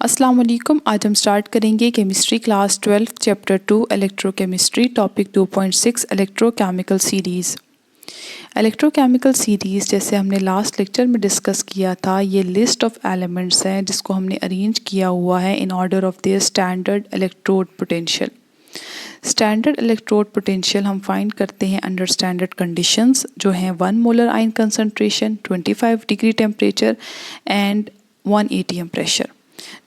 अस्सलाम वालेकुम। आज हम स्टार्ट करेंगे chemistry class 12 chapter 2 electrochemistry topic 2.6 electrochemical series. Electrochemical series जैसे हमने लास्ट लेक्चर में डिस्कस किया था, ये लिस्ट ऑफ एलिमेंट्स हैं जिसको हमने अरेंज किया हुआ है in order of their standard electrode potential. Standard electrode potential हम फाइंड करते हैं अंडर स्टैंडर्ड कंडीशंस जो हैं 1 molar ion concentration, 25 degree temperature and 1 atm pressure.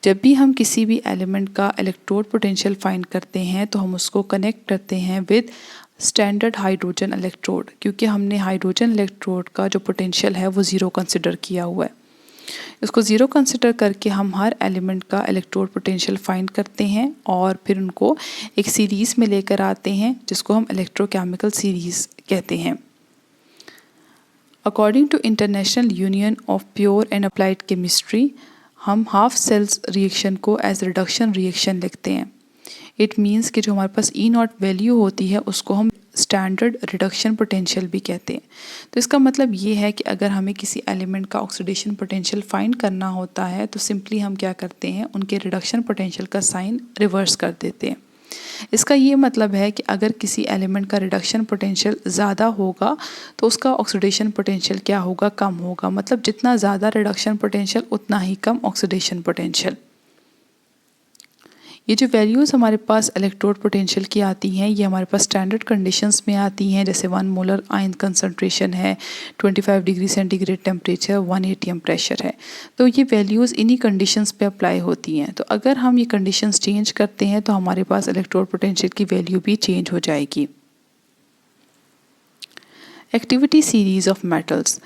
जब भी हम किसी भी एलिमेंट का इलेक्ट्रोड पोटेंशियल फाइंड करते हैं तो हम उसको कनेक्ट करते हैं विद स्टैंडर्ड हाइड्रोजन इलेक्ट्रोड, क्योंकि हमने हाइड्रोजन इलेक्ट्रोड का जो पोटेंशियल है वो ज़ीरो कंसिडर किया हुआ है। इसको ज़ीरो कंसिडर करके हम हर एलिमेंट का इलेक्ट्रोड पोटेंशियल फाइंड करते हैं और फिर उनको एक सीरीज़ में लेकर आते हैं जिसको हम इलेक्ट्रोकेमिकल सीरीज़ कहते हैं। According to international union of pure and applied chemistry, हम हाफ सेल्स रिएक्शन को एज रिडक्शन रिएक्शन लिखते हैं। इट मीन्स कि जो हमारे पास E0 वैल्यू होती है उसको हम स्टैंडर्ड रिडक्शन पोटेंशियल भी कहते हैं। तो इसका मतलब ये है कि अगर हमें किसी एलिमेंट का ऑक्सीडेशन पोटेंशियल फाइंड करना होता है तो सिंपली हम क्या करते हैं, उनके रिडक्शन पोटेंशियल का साइन रिवर्स कर देते हैं। इसका ये मतलब है कि अगर किसी एलिमेंट का रिडक्शन पोटेंशियल ज़्यादा होगा तो उसका ऑक्सीडेशन पोटेंशियल क्या होगा, कम होगा। मतलब जितना ज़्यादा रिडक्शन पोटेंशियल उतना ही कम ऑक्सीडेशन पोटेंशियल। ये जो वैल्यूज़ हमारे पास इलेक्ट्रोड पोटेंशियल की आती हैं ये हमारे पास स्टैंडर्ड कंडीशंस में आती हैं, जैसे 1 मोलर आयन कंसंट्रेशन है, 25 degree centigrade temperature, 1 atm pressure है। तो ये वैल्यूज़ इन्हीं कंडीशंस पे अप्लाई होती हैं। तो अगर हम ये कंडीशंस चेंज करते हैं तो हमारे पास इलेक्ट्रोड पोटेंशियल की वैल्यू भी चेंज हो जाएगी। Activity series of metals.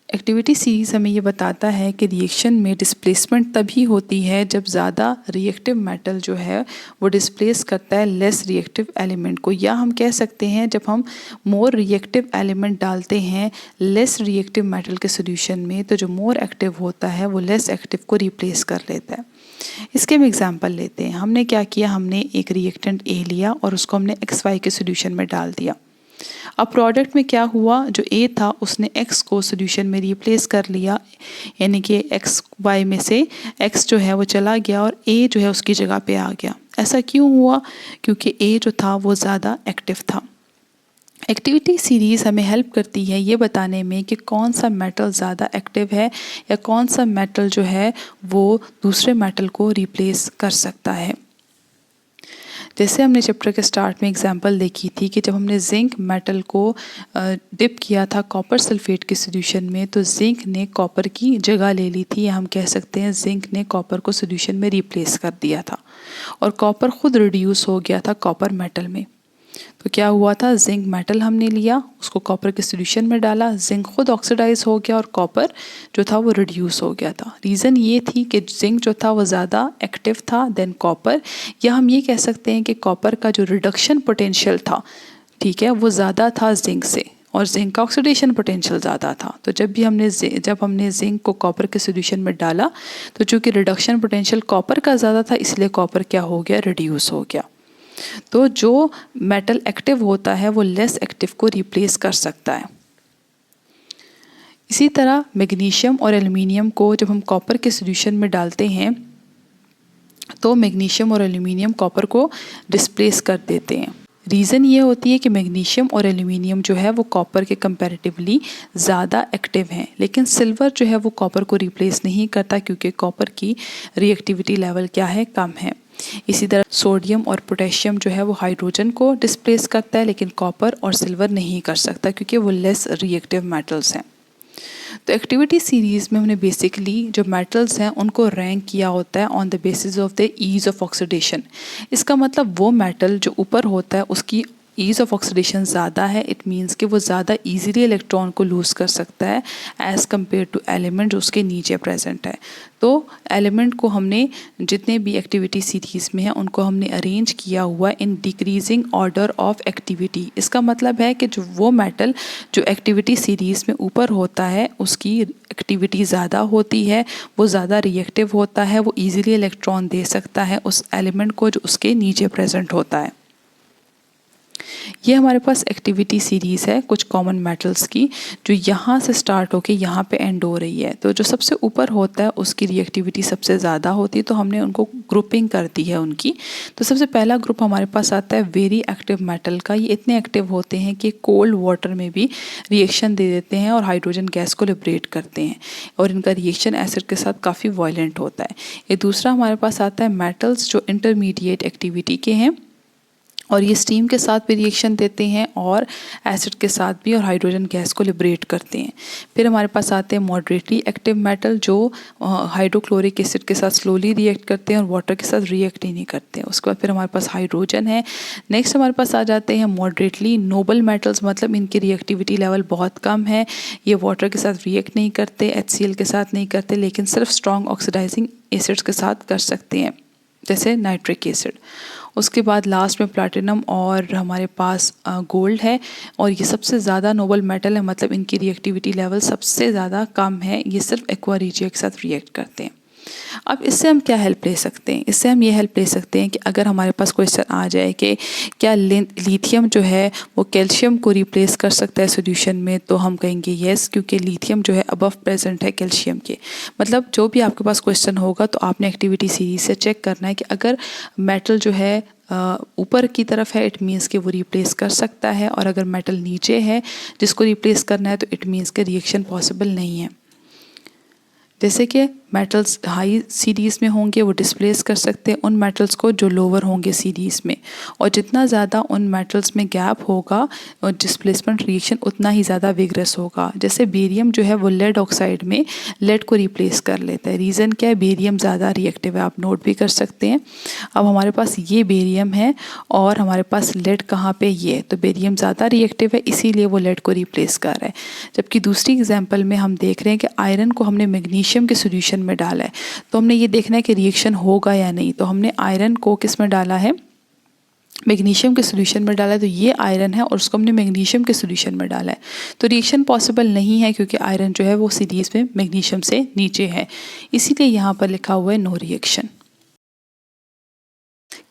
Activity series हमें ये बताता है कि रिएक्शन में डिस्प्लेसमेंट तभी होती है जब ज़्यादा रिएक्टिव मेटल जो है वो डिस्प्लेस करता है लेस रिएक्टिव एलिमेंट को, या हम कह सकते हैं जब हम मोर रिएक्टिव एलिमेंट डालते हैं लेस रिएक्टिव मेटल के सोल्यूशन में तो जो मोर एक्टिव होता है वो लेस एक्टिव को रिप्लेस कर लेता है। इसके हम एग्जांपल लेते हैं। हमने क्या किया, हमने एक रिएक्टेंट A लिया और उसको हमने XY के सोल्यूशन में डाल दिया। अब प्रोडक्ट में क्या हुआ, जो A था उसने X को सोल्यूशन में रिप्लेस कर लिया, यानी कि XY में से X जो है वो चला गया और A जो है उसकी जगह पे आ गया। ऐसा क्यों हुआ? क्योंकि A जो था वो ज़्यादा एक्टिव था। एक्टिविटी सीरीज़ हमें हेल्प करती है ये बताने में कि कौन सा मेटल ज़्यादा एक्टिव है या कौन सा मेटल जो है वो दूसरे मेटल को रिप्लेस कर सकता है। जैसे हमने चैप्टर के स्टार्ट में एग्जांपल देखी थी कि जब हमने जिंक मेटल को डिप किया था कॉपर सल्फेट के सॉल्यूशन में तो जिंक ने कॉपर की जगह ले ली थी, या हम कह सकते हैं जिंक ने कॉपर को सॉल्यूशन में रिप्लेस कर दिया था और कॉपर खुद रिड्यूस हो गया था कॉपर मेटल में। तो क्या हुआ था, जिंक मेटल हमने लिया, उसको कॉपर के सॉल्यूशन में डाला, जिंक खुद ऑक्सीडाइज हो गया और कॉपर जो था वो रिड्यूस हो गया था। रीज़न ये थी कि जिंक जो था वो ज़्यादा एक्टिव था देन कॉपर, या हम ये कह सकते हैं कि कॉपर का जो रिडक्शन पोटेंशियल था, ठीक है, वो ज़्यादा था जिंक से और जिंक का ऑक्सीडेशन पोटेंशियल ज़्यादा था। तो जब हमने जिंक को कॉपर के सॉल्यूशन में डाला तो चूँकि रिडक्शन पोटेंशियल कॉपर का ज़्यादा था इसलिए कॉपर क्या हो गया, रिड्यूस हो गया। तो जो मेटल एक्टिव होता है वो लेस एक्टिव को रिप्लेस कर सकता है। इसी तरह मैग्नीशियम और एल्युमिनियम को जब हम कॉपर के सॉल्यूशन में डालते हैं तो मैग्नीशियम और एल्युमिनियम कॉपर को डिस्प्लेस कर देते हैं। रीज़न ये होती है कि मैग्नीशियम और एल्युमिनियम जो है वो कॉपर के कंपैरेटिवली ज़्यादा एक्टिव हैं, लेकिन सिल्वर जो है वो कॉपर को रिप्लेस नहीं करता क्योंकि कॉपर की रिएक्टिविटी लेवल क्या है, कम है। इसी तरह सोडियम और पोटेशियम जो है वो हाइड्रोजन को डिस्प्लेस करता है लेकिन कॉपर और सिल्वर नहीं कर सकता क्योंकि वो लेस रिएक्टिव मेटल्स हैं। तो एक्टिविटी सीरीज़ में हमने बेसिकली जो मेटल्स हैं उनको रैंक किया होता है on the basis of the ease of oxidation. इसका मतलब वो मेटल जो ऊपर होता है उसकी ईज़ ऑफ ऑक्सीडेशन ज़्यादा है, इट मीन्स कि वो ज़्यादा ईजीली इलेक्ट्रॉन को लूज़ कर सकता है एज़ कम्पेयर टू एलिमेंट जो उसके नीचे प्रेजेंट है। तो एलिमेंट को हमने जितने भी एक्टिविटी सीरीज़ में हैं उनको हमने अरेंज किया हुआ in decreasing order of activity. इसका मतलब है कि जो वो मेटल जो एक्टिविटी सीरीज़ में ऊपर होता है उसकी एक्टिविटी ज़्यादा होती है, वो ज़्यादा रिएक्टिव होता है, वो ईजीली इलेक्ट्रॉन दे सकता है उस एलिमेंट को जो उसके नीचे प्रेजेंट होता है। ये हमारे पास एक्टिविटी सीरीज़ है कुछ कॉमन मेटल्स की, जो यहाँ से स्टार्ट होके यहाँ पे एंड हो रही है। तो जो सबसे ऊपर होता है उसकी रिएक्टिविटी सबसे ज़्यादा होती है, तो हमने उनको ग्रुपिंग कर दी है उनकी। तो सबसे पहला ग्रुप हमारे पास आता है वेरी एक्टिव मेटल का। ये इतने एक्टिव होते हैं कि कोल्ड वाटर में भी रिएक्शन दे देते हैं और हाइड्रोजन गैस को लिबरेट करते हैं, और इनका रिएक्शन एसिड के साथ काफ़ी वायलेंट होता है। ये दूसरा हमारे पास आता है मेटल्स जो इंटरमीडिएट एक्टिविटी के हैं, और ये स्टीम के साथ भी रिएक्शन देते हैं और एसिड के साथ भी, और हाइड्रोजन गैस को लिबरेट करते हैं। फिर हमारे पास आते हैं मॉडरेटली एक्टिव मेटल जो हाइड्रोक्लोरिक एसिड के साथ स्लोली रिएक्ट करते हैं और वाटर के साथ रिएक्ट ही नहीं करते हैं। उसके बाद फिर हमारे पास हाइड्रोजन है। नेक्स्ट हमारे पास आ जाते हैं मॉडरेटली नोबल मेटल्स, मतलब इनकी रिएक्टिविटी लेवल बहुत कम है, ये वाटर के साथ रिएक्ट नहीं करते, HCl के साथ नहीं करते, लेकिन सिर्फ स्ट्रॉन्ग ऑक्सीडाइजिंग एसिड्स के साथ कर सकते हैं, जैसे नाइट्रिक एसिड। उसके बाद लास्ट में प्लैटिनम और हमारे पास गोल्ड है, और ये सबसे ज़्यादा नोबल मेटल है, मतलब इनकी रिएक्टिविटी लेवल सबसे ज़्यादा कम है, ये सिर्फ एक्वा रीजिया के साथ रिएक्ट करते हैं। अब इससे हम क्या हेल्प ले सकते हैं? इससे हम ये हेल्प ले सकते हैं कि अगर हमारे पास क्वेश्चन आ जाए कि क्या लिथियम जो है वो कैल्शियम को रिप्लेस कर सकता है सॉल्यूशन में, तो हम कहेंगे येस, क्योंकि लिथियम जो है अबव प्रेजेंट है कैल्शियम के। मतलब जो भी आपके पास क्वेश्चन होगा तो आपने एक्टिविटी सीरीज से चेक करना है कि अगर मेटल जो है ऊपर की तरफ है, इट मीन्स कि वो रिप्लेस कर सकता है, और अगर मेटल नीचे है जिसको रिप्लेस करना है तो इट मीन्स कि रिएक्शन पॉसिबल नहीं है। जैसे कि मेटल्स हाई सीरीज़ में होंगे वो डिस्प्लेस कर सकते हैं उन मेटल्स को जो लोअर होंगे सीरीज़ में, और जितना ज़्यादा उन मेटल्स में गैप होगा और डिस्प्लेसमेंट रिएक्शन उतना ही ज़्यादा विग्रस होगा। जैसे बेरियम जो है वो लेड ऑक्साइड में लेड को रिप्लेस कर लेता है। रीज़न क्या है? बेरियम ज़्यादा रिएक्टिव है, आप नोट भी कर सकते हैं। अब हमारे पास ये बेरियम है और हमारे पास लेड कहाँ पे, ये तो बेरियम ज़्यादा रिएक्टिव है, इसीलिए वो लेड को रिप्लेस कर रहा है। जबकि दूसरी एग्जाम्पल में हम देख रहे हैं कि आयरन को हमने मैग्नीशियम के सोल्यूशन में डाला है, तो हमने ये देखना है कि रिएक्शन होगा या नहीं। तो हमने आयरन को किस में डाला है? मैग्नीशियम के सोल्यूशन में डाला है। तो ये आयरन है और उसको हमने मैग्नीशियम के सोल्यूशन में डाला है, तो रिएक्शन पॉसिबल नहीं है, क्योंकि आयरन जो है वो सीरीज में मैग्नीशियम से नीचे है, इसीलिए यहाँ पर लिखा हुआ है no reaction.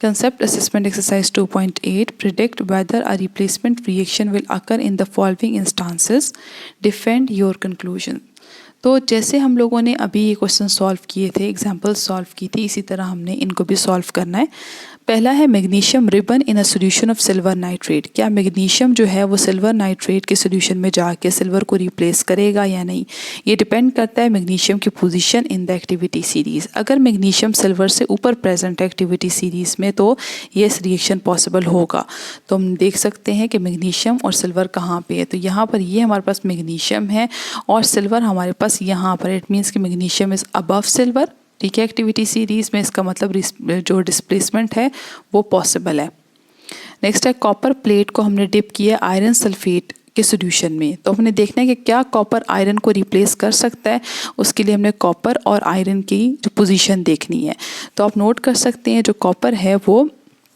Concept Assessment Exercise 2.8 Predict whether a replacement reaction will occur in the following instances. Defend your conclusion. तो जैसे हम लोगों ने अभी ये क्वेश्चन सॉल्व किए थे, एग्जाम्पल सॉल्व की थी, इसी तरह हमने इनको भी सॉल्व करना है। पहला है magnesium ribbon in a solution of silver nitrate. क्या मैग्नीशियम जो है वो सिल्वर नाइट्रेट के सोल्यूशन में जाके सिल्वर को रिप्लेस करेगा या नहीं? ये डिपेंड करता है मैग्नीशियम की position in the activity series. अगर मैग्नीशियम सिल्वर से ऊपर प्रेजेंट है एक्टिविटी सीरीज़ में तो ये रिएक्शन पॉसिबल होगा। तो हम देख सकते हैं कि मैग्नीशियम और सिल्वर कहाँ पे है। तो यहाँ पर ये हमारे पास मैग्नीशियम है और सिल्वर हमारे पास यहाँ पर, इट मीन्स कि मैग्नीशियम इज़ अबव सिल्वर। ठीक है, एक्टिविटी सीरीज़ में इसका मतलब जो डिस्प्लेसमेंट है वो पॉसिबल है। नेक्स्ट है कॉपर प्लेट को हमने डिप किया आयरन सल्फेट के सॉल्यूशन में, तो हमने देखना है कि क्या कॉपर आयरन को रिप्लेस कर सकता है। उसके लिए हमने कॉपर और आयरन की जो पोजीशन देखनी है। तो आप नोट कर सकते हैं जो कॉपर है वो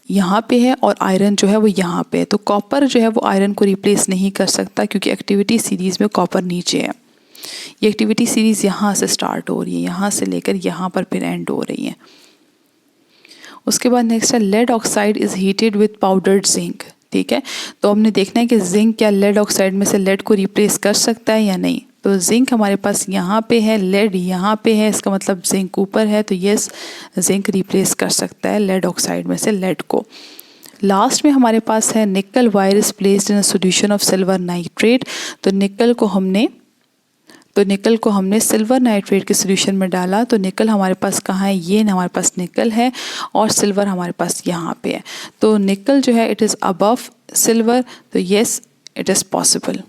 यहाँ पे है और आयरन जो है वो यहाँ पे है। तो कॉपर जो है वो आयरन को रिप्लेस नहीं कर सकता, क्योंकि एक्टिविटी सीरीज़ में कॉपर नीचे है। ये एक्टिविटी सीरीज़ यहाँ से स्टार्ट हो रही है, यहाँ से लेकर यहाँ पर फिर एंड हो रही है। उसके बाद नेक्स्ट है lead oxide is heated with powdered zinc. ठीक है, तो हमने देखना है कि जिंक क्या लेड ऑक्साइड में से लेड को रिप्लेस कर सकता है या नहीं। तो जिंक हमारे पास यहाँ पे है, लेड यहाँ पे है, इसका मतलब जिंक ऊपर है, तो यस जिंक रिप्लेस कर सकता है लेड ऑक्साइड में से लेड को। लास्ट में हमारे पास है निकल wire is placed in a solution of silver nitrate. तो निकल को हमने सिल्वर नाइट्रेट के सॉल्यूशन में डाला। तो निकल हमारे पास कहाँ है? ये हमारे पास निकल है और सिल्वर हमारे पास यहाँ पे है। तो निकल जो है इट इज़ अबव सिल्वर, तो yes it is possible.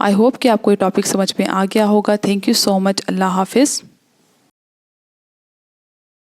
I hope कि आपको ये टॉपिक समझ में आ गया होगा। Thank you so much. अल्लाह हाफिज़।